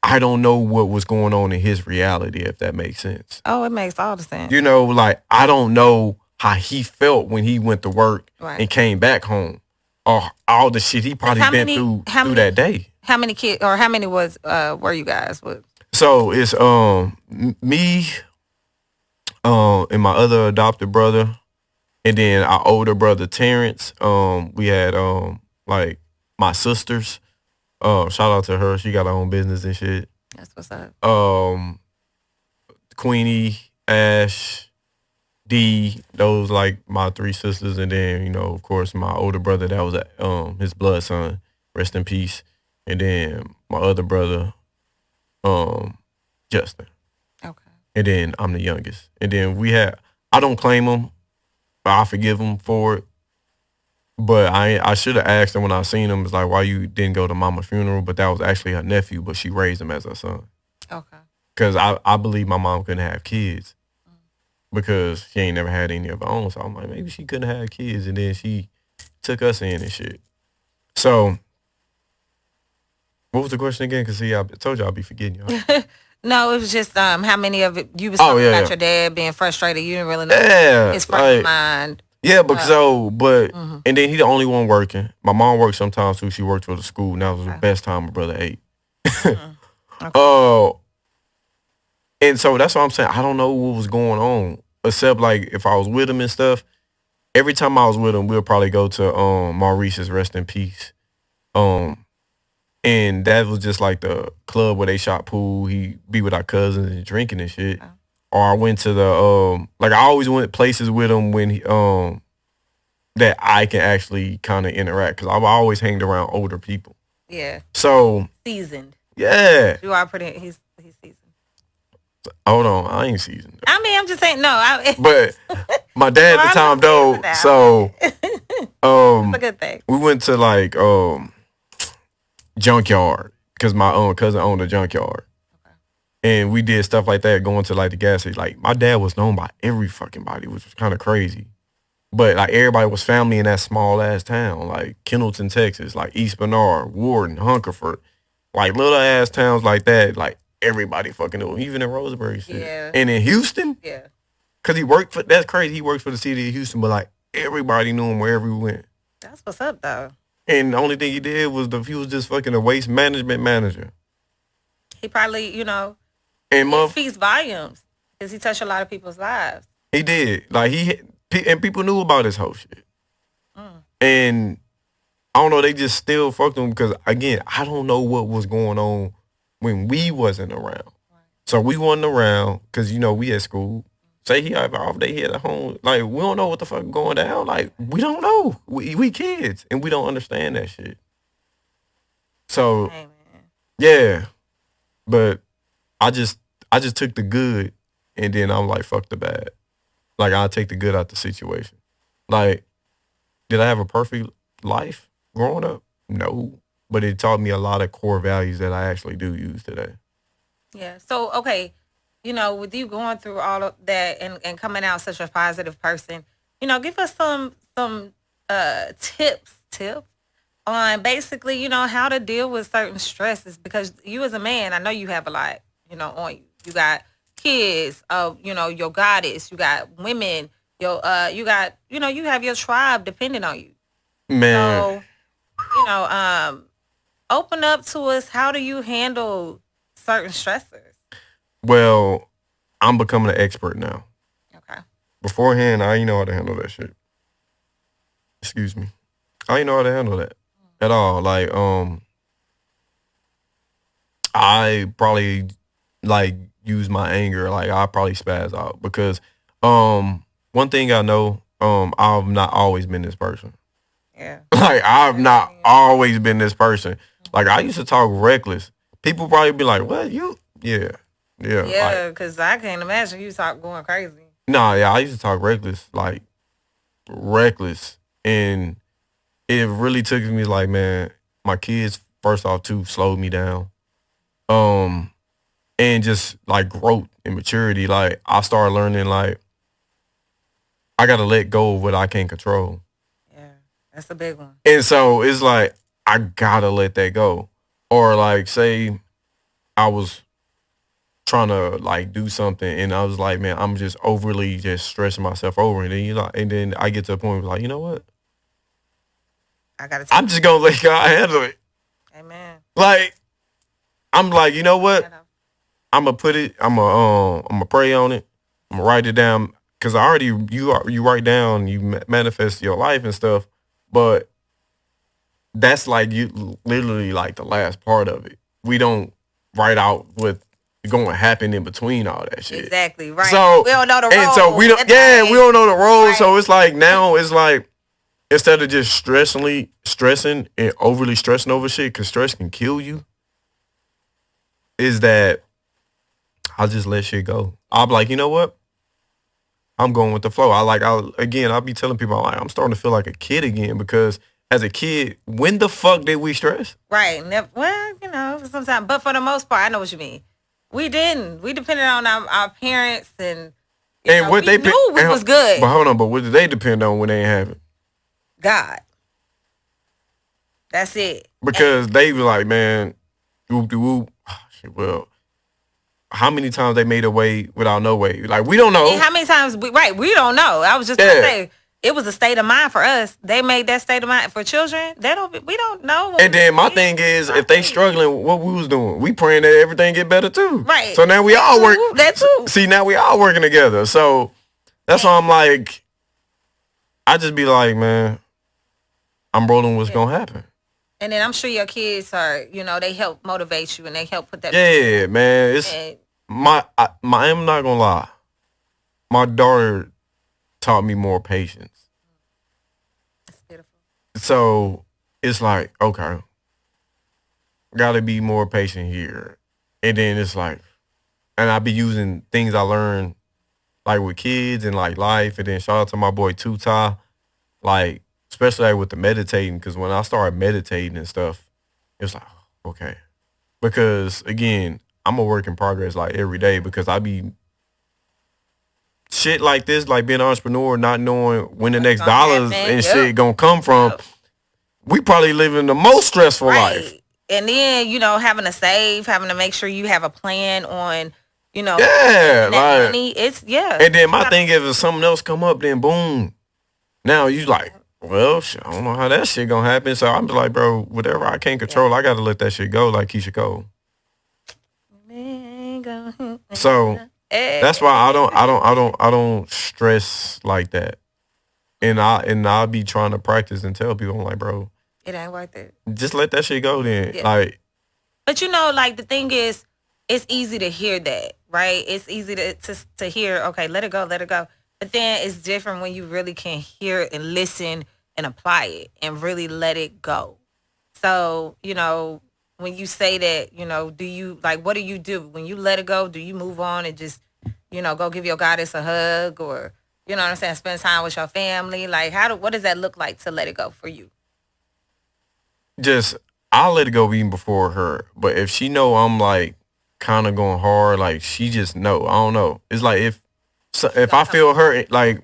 B: I don't know what was going on in his reality, if that makes sense.
A: Oh, it makes all the sense.
B: I don't know how he felt when he went to work and came back home. Or all the shit he probably been through that day.
A: How many kids, or how many were you guys with?
B: So it's me, and my other adopted brother, and then our older brother Terrence. We had my sisters. Shout out to her. She got her own business and shit.
A: That's what's up.
B: Queenie, Ash, D, those my three sisters, and then of course my older brother that was his blood son, rest in peace, and then my other brother, Justin. Okay. And then I'm the youngest, and then I don't claim him, but I forgive him for it. But I should have asked her when I seen him, it's why you didn't go to mama's funeral? But that was actually her nephew, but she raised him as her son. Okay. Because I believe my mom couldn't have kids because she ain't never had any of her own. So I'm maybe she couldn't have kids, and then she took us in and shit. So, what was the question again? Because I told you I'll be forgetting y'all.
A: No, it was just how many of it you was talking about your dad being frustrated. You didn't really know his frame of mind.
B: Yeah, but and then he the only one working. My mom worked sometimes too. She worked for the school, and that was the best time my brother ate. Okay. And so that's what I'm saying. I don't know what was going on, except if I was with him and stuff. Every time I was with him, we'll probably go to Maurice's, rest in peace. And that was just the club where they shot pool. He be with our cousins and drinking and shit. Oh. Or I went to the I always went places with him when he that I can actually kind of interact because I've always hanged around older people.
A: Yeah.
B: So
A: seasoned.
B: Yeah.
A: You are pretty. He's seasoned.
B: Hold on, I ain't seasoned.
A: I mean, I'm just saying. No,
B: but my dad at the time though. So
A: it's a good thing.
B: We went to like junkyard because my cousin owned a junkyard. And we did stuff like that, going to like the gas station. Like my dad was known by every fucking body, which was kind of crazy. But like everybody was family in that small ass town, like Kendleton, Texas, like East Bernard, Warden, Hungerford, like little ass towns like that. Like everybody fucking knew him, even in Roseburg shit.
A: Yeah.
B: And in Houston,
A: yeah,
B: cause he worked for, that's crazy. He worked for the city of Houston, but like everybody knew him wherever he went.
A: That's what's up though.
B: And the only thing he did was he was just fucking a waste management manager.
A: He probably,
B: and
A: he speaks volumes because he touched a lot of people's lives.
B: He did. Like and people knew about his whole shit. And I don't know, they just still fucked him because again, I don't know what was going on when we wasn't around. Right. So we wasn't around because we at school. Say he have off day, he at home. Like we don't know what the fuck going down. Like we don't know. We kids and we don't understand that shit. So yeah, but I just took the good and then I'm like, fuck the bad. Like I'll take the good out the situation. Like, did I have a perfect life growing up? No, but it taught me a lot of core values that I actually do use today.
A: Yeah. So okay. With you going through all of that and coming out such a positive person, give us some tips on basically, how to deal with certain stresses because you as a man, I know you have a lot, on you. You got kids, your goddess, you got women, you got, you have your tribe depending on you.
B: Man.
A: So, open up to us. How do you handle certain stressors?
B: Well, I'm becoming an expert now.
A: Okay.
B: Beforehand, I didn't know how to handle that shit. Excuse me. I didn't know how to handle that at all. Like, I probably like use my anger. Like, I probably spaz out because, one thing I know, I've not always been this person.
A: Yeah.
B: Like, I've not always been this person. Like, I used to talk reckless. People probably be like, "What you?" Yeah.
A: Yeah, because I can't imagine you going crazy.
B: Nah, yeah, I used to talk reckless, like reckless. And it really took me like, man, my kids, first off, too, slowed me down. And just like growth and maturity. Like I started learning like I gotta let go of what I can't control.
A: Yeah, that's a big one.
B: And so it's like I gotta let that go. Or like say I was trying to like do something and I was like, man, I'm just overly just stressing myself over and then and then I get to a point where like, you know what? I'm just gonna let God handle it.
A: Amen.
B: Like I'm like, you know what? I'm gonna put it. I'm gonna pray on it. I'm gonna write it down because I already you write down, you manifest your life and stuff. But that's like you literally like the last part of it. We don't write out what going to happen in between all that shit.
A: Exactly right.
B: So
A: we don't know the road.
B: And so we don't. Yeah, we don't know the road. Right. So it's like now it's like instead of just stressing and overly stressing over shit, because stress can kill you. Is that I'll just let shit go. I'll be like, you know what? I'm going with the flow. I'll be telling people, I'm starting to feel like a kid again because as a kid, when the fuck did we stress?
A: Right. Well, sometimes, but for the most part, I know what you mean. We didn't. We depended on our parents and
B: what
A: we knew we was good.
B: But hold on, but what did they depend on when they ain't have it?
A: God. That's it.
B: Because they were like, man, whoop. Well, how many times they made a way without no way? Like, we don't know.
A: And how many times, we don't know. I was just going to say, it was a state of mind for us. They made that state of mind for children. We don't know.
B: And then my thing is, if they struggling, what we was doing, we praying that everything get better too.
A: Right.
B: So now we all work.
A: That too.
B: See, now we all working together. So that's why I'm like, I just be like, man, I'm rolling what's going to happen.
A: And then I'm sure your kids are, they help motivate you and they help put that.
B: Yeah, man. It's I'm not gonna lie. My daughter taught me more patience.
A: That's beautiful.
B: So it's like, okay, gotta be more patient here. And then it's like, and I be using things I learned like with kids and like life. And then shout out to my boy Tuta, like especially like with the meditating, because when I started meditating and stuff, it was like, okay, because again, I'm a work in progress like every day because I be shit like this, like being an entrepreneur, not knowing when the next dollars and shit gonna come from. We probably living the most stressful life.
A: And then, having to save, having to make sure you have a plan on,
B: that
A: like, money. It's,
B: And then my thing is if something else come up, then boom. Now you like, well, I don't know how that shit gonna happen. So I'm just like, bro, whatever I can't control, I gotta let that shit go like Keisha Cole. So that's why I don't stress like that. And I'll be trying to practice and tell people, I'm like, bro,
A: it ain't worth it.
B: Just let that shit go then. Yeah. Like,
A: but like the thing is, it's easy to hear that, right? It's easy to hear, okay, let it go. But then it's different when you really can hear it and listen and apply it and really let it go. So, when you say that, do you, like, what do you do? When you let it go, do you move on and just, go give your goddess a hug or, you know what I'm saying, spend time with your family? Like, what does that look like to let it go for you?
B: Just, I'll let it go even before her. But if she know I'm, like, kind of going hard, like, she just know. I don't know. It's like if I feel her, like,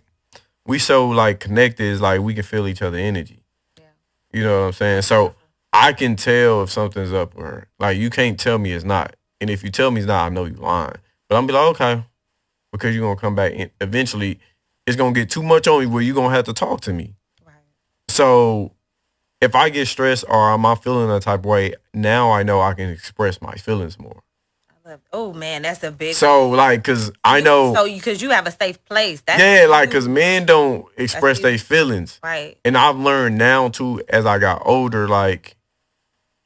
B: we so, like, connected, it's like we can feel each other's energy. Yeah. You know what I'm saying? So I can tell if something's up with her. Like, you can't tell me it's not. And if you tell me it's not, I know you're lying. But I'm be like, okay. Because you're going to come back and eventually it's going to get too much on me where you're going to have to talk to me. Right. So if I get stressed or am I feeling a type of way, now I know I can express my feelings more.
A: Oh man, that's a big.
B: So like, cause I know.
A: So because you have a safe place.
B: That's like, cause men don't express their feelings.
A: Right.
B: And I've learned now too, as I got older, like,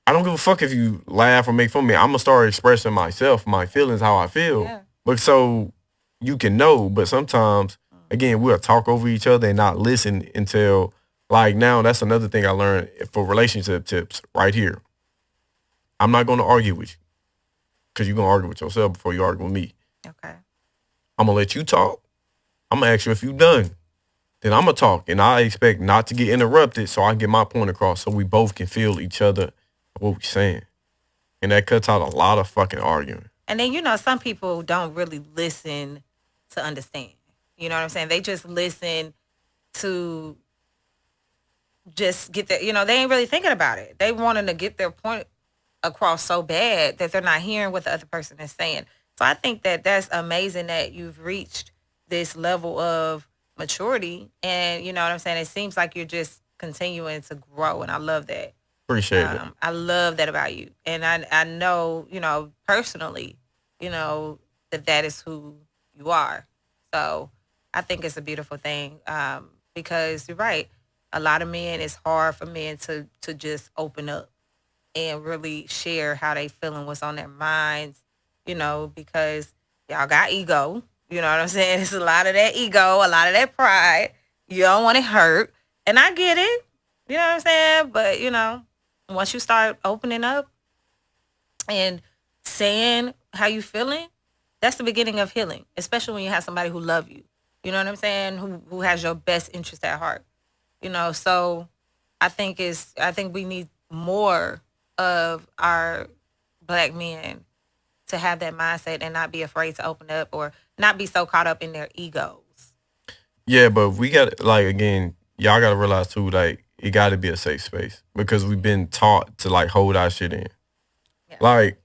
B: I don't give a fuck if you laugh or make fun of me. I'm gonna start expressing myself, my feelings, how I feel. Yeah. But so you can know. But sometimes, again, we'll talk over each other and not listen until. Like now, that's another thing I learned for relationship tips right here. I'm not going to argue with you because you're going to argue with yourself before you argue with me.
A: Okay.
B: I'm going to let you talk. I'm going to ask you if you're done. Then I'm going to talk. And I expect not to get interrupted so I can get my point across so we both can feel each other what we're saying. And that cuts out a lot of fucking arguing.
A: And then, some people don't really listen to understand. You know what I'm saying? They just listen to just get their, they ain't really thinking about it. They wanting to get their point across so bad that they're not hearing what the other person is saying. So I think that that's amazing that you've reached this level of maturity. And you know what I'm saying? It seems like you're just continuing to grow. And I love that.
B: Appreciate it.
A: I love that about you. And I know, personally, that is who you are. So I think it's a beautiful thing because you're right. A lot of men, it's hard for men to just open up and really share how they feeling, what's on their minds, because y'all got ego. You know what I'm saying? It's a lot of that ego, a lot of that pride. You don't want to hurt. And I get it. You know what I'm saying? But, once you start opening up and saying how you feeling, that's the beginning of healing, especially when you have somebody who love you. You know what I'm saying? Who has your best interest at heart. So I think we need more of our Black men to have that mindset and not be afraid to open up or not be so caught up in their egos.
B: Yeah, but we got, like, again, y'all got to realize too, like, it got to be a safe space because we've been taught to, like, hold our shit in. Yeah. Like,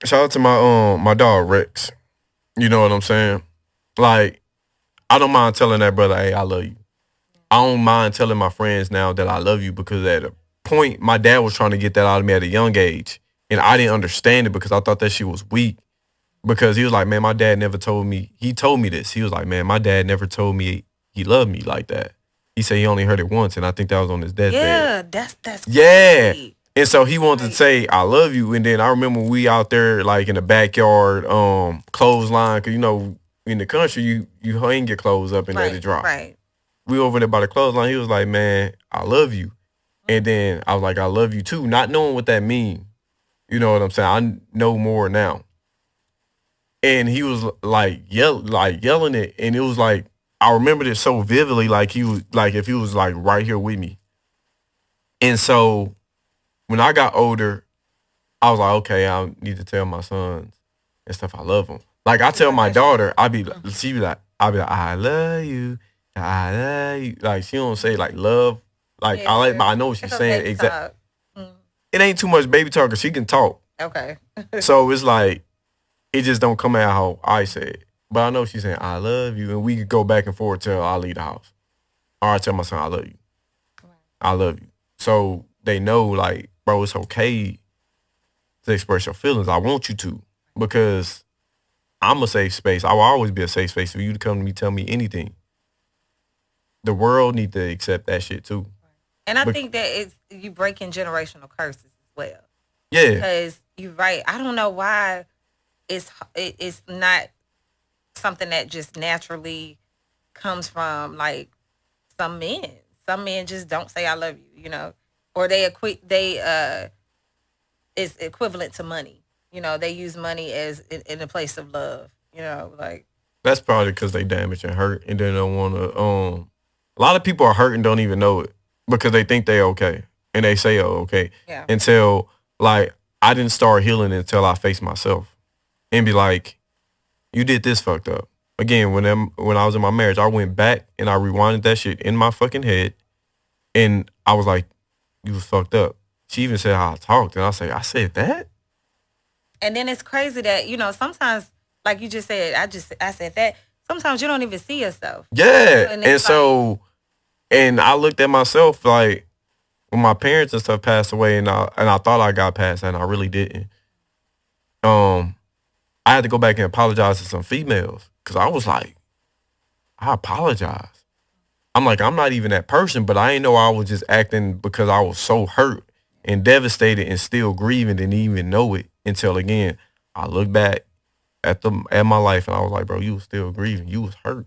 B: shout out to my dog Rex. You know what I'm saying? Like, I don't mind telling that brother, hey, I love you. I don't mind telling my friends now that I love you because at a point, my dad was trying to get that out of me at a young age. And I didn't understand it because I thought that shit was weak. Because he was like, man, my dad never told me. He told me this. He was like, man, my dad never told me he loved me like that. He said he only heard it once. And I think that was on his deathbed.
A: Yeah, that's
B: yeah. Crazy. And so he wanted to say, I love you. And then I remember we out there like in the backyard clothesline. Because, in the country, you hang your clothes up and let it drop.
A: Right.
B: We over there by the clothesline. He was like, man, I love you. And then I was like, I love you too, not knowing what that means. You know what I'm saying? I know more now. And he was like yelling it, and it was like I remembered it so vividly, like he was like if he was like right here with me. And so when I got older, I was like, okay, I need to tell my sons and stuff I love them. Like I tell my daughter, I'll be like, I love you, I love you. Like she don't say like love, like I like, but I know what she's saying exactly. It ain't too much baby talk, 'cause she can talk.
A: Okay.
B: So it's like it just don't come out how I say it. But I know she's saying I love you, and we could go back and forth till I leave the house, or I tell my son I love you, I love you. So they know, like, bro, it's okay to express your feelings. I want you to, because I'm a safe space. I will always be a safe space for you to come to me, tell me anything. The world need to accept that shit too.
A: And I think that you breaking generational curses as well.
B: Yeah.
A: Because you're right. I don't know why it's not something that just naturally comes from like some men. Some men just don't say I love you, you know, or it's equivalent to money. You know, they use money as in a place of love. You know, like
B: that's probably because they damage and hurt, and they don't want to. A lot of people are hurt and don't even know it because they think they're okay, and they say, "Oh, okay," until like I didn't start healing until I faced myself and be like, "You did this fucked up." Again, when I was in my marriage, I went back and I rewinded that shit in my fucking head, and I was like, "You was fucked up." She even said how I talked, and I said that.
A: And then it's crazy that, you know, sometimes, like you just said, I said that. Sometimes you don't even see yourself.
B: Yeah. And so, and I looked at myself like when my parents and stuff passed away, and I thought I got past that, and I really didn't. I had to go back and apologize to some females because I was like, I apologize. I'm like, I'm not even that person, but I didn't know I was just acting because I was so hurt and devastated and still grieving, didn't even know it until again I look back at my life and I was like, bro, you was still grieving. You was hurt.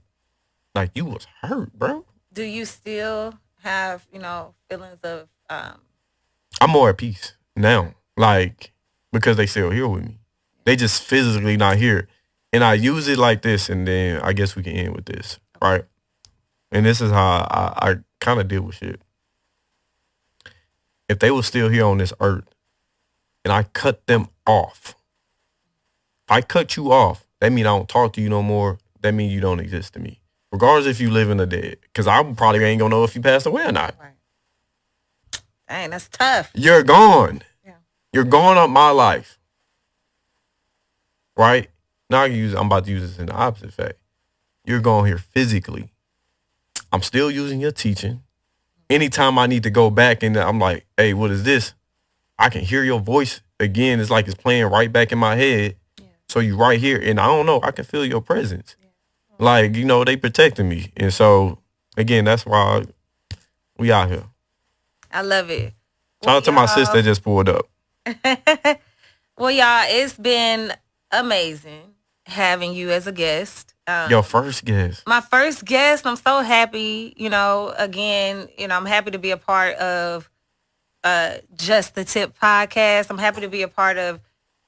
B: Like you was hurt, bro.
A: Do you still have, you know, feelings of
B: I'm more at peace now. Like, because they still here with me. They just physically not here. And I use it like this, and then I guess we can end with this, right? And this is how I kind of deal with shit. If they were still here on this earth and I cut them off, if I cut you off, that means I don't talk to you no more. That means you don't exist to me. Regardless if you living or dead. Because I probably ain't going to know if you passed away or not.
A: Right. Dang, that's tough.
B: You're gone. Yeah. You're gone up my life. Right? Now I'm about to use this in the opposite fact. You're gone here physically. I'm still using your teaching. Anytime I need to go back and I'm like, hey, what is this? I can hear your voice again. It's like it's playing right back in my head. Yeah. So you right here. And I don't know, I can feel your presence. Yeah. Like, you know, they protecting me. And so, again, that's why we out here.
A: I love it.
B: Shout out to my sister that just pulled up.
A: Well, y'all, it's been amazing having you as a guest.
B: Your first guest.
A: My first guest. I'm so happy. You know, again, you know, I'm happy to be a part of Just the Tip podcast. I'm happy to be a part of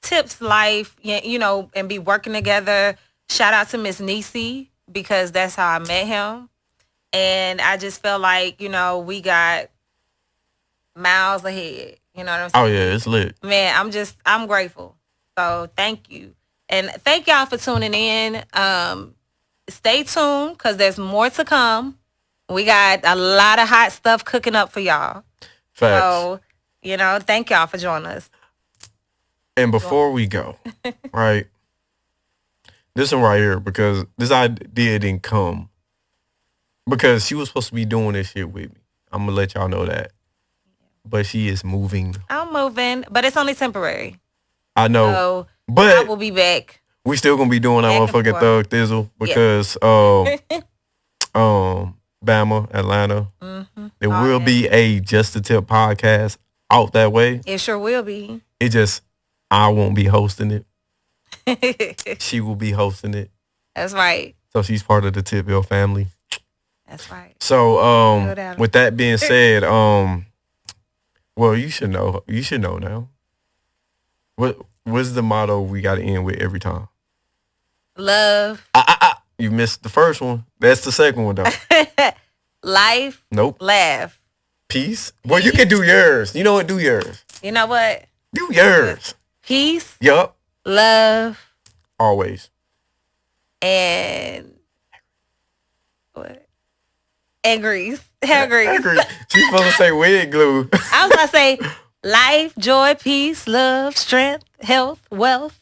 A: Tip's life, you know, and be working together. Shout out to Miss Nisi, because that's how I met him. And I just felt like, you know, we got miles ahead. You know what I'm saying?
B: Oh, yeah, it's lit.
A: Man, I'm grateful. So thank you. And thank y'all for tuning in. Stay tuned because there's more to come. We got a lot of hot stuff cooking up for y'all.
B: Facts.
A: So, you know, thank y'all for joining us.
B: And before we go, right, this one right here, because this idea didn't come because she was supposed to be doing this shit with me. I'm going to let y'all know that. But she is moving.
A: I'm moving, but it's only temporary.
B: I know.
A: So
B: but
A: I will be back.
B: We still going to be doing our motherfucking Thug Thizzle because Bama, Atlanta. Mm-hmm. There will be a Just the Tip podcast out that way.
A: It sure will be.
B: It just, I won't be hosting it. She will be hosting it.
A: That's right.
B: So she's part of the Tipville family.
A: That's right.
B: So with that being said, Well, you should know. You should know now. What's the motto we got to end with every time?
A: Love.
B: You missed the first one. That's the second one, though.
A: Life.
B: Nope.
A: Laugh.
B: Peace. Well, you can do yours. You know what? Do yours.
A: You know what?
B: Do yours.
A: Peace.
B: Yup.
A: Love.
B: Always.
A: And what? And grease. Hair grease.
B: She's supposed to say wig glue.
A: I was gonna say life, joy, peace, love, strength, health, wealth.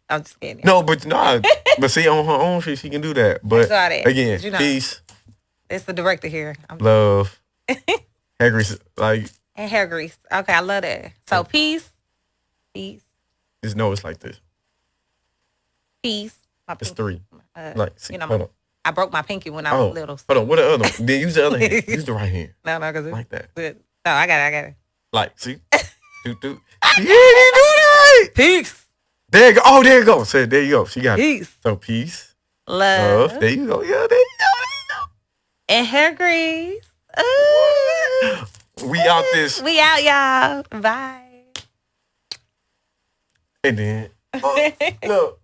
A: I'm just kidding.
B: No, but nah. But see, on her own shit, she can do that. But again, peace.
A: It's the director here.
B: Love. Hair grease,
A: and hair grease. Okay, I love that. So peace.
B: Just know it's like this.
A: Peace.
B: It's 3.
A: Hold on. I broke my pinky when I was little.
B: So. Hold on. What the other one? Then use the other hand. Use the right hand.
A: No, because it's
B: like that.
A: Good. No, I got it.
B: Like, see? do. Yeah, you do it right.
A: Peace.
B: There you go. Oh, there you go. So there you go. She got
A: peace.
B: It. So peace.
A: Love.
B: There you go. Yeah, there you go.
A: And hair grease.
B: We out this.
A: We out, y'all. Bye.
B: And then, look.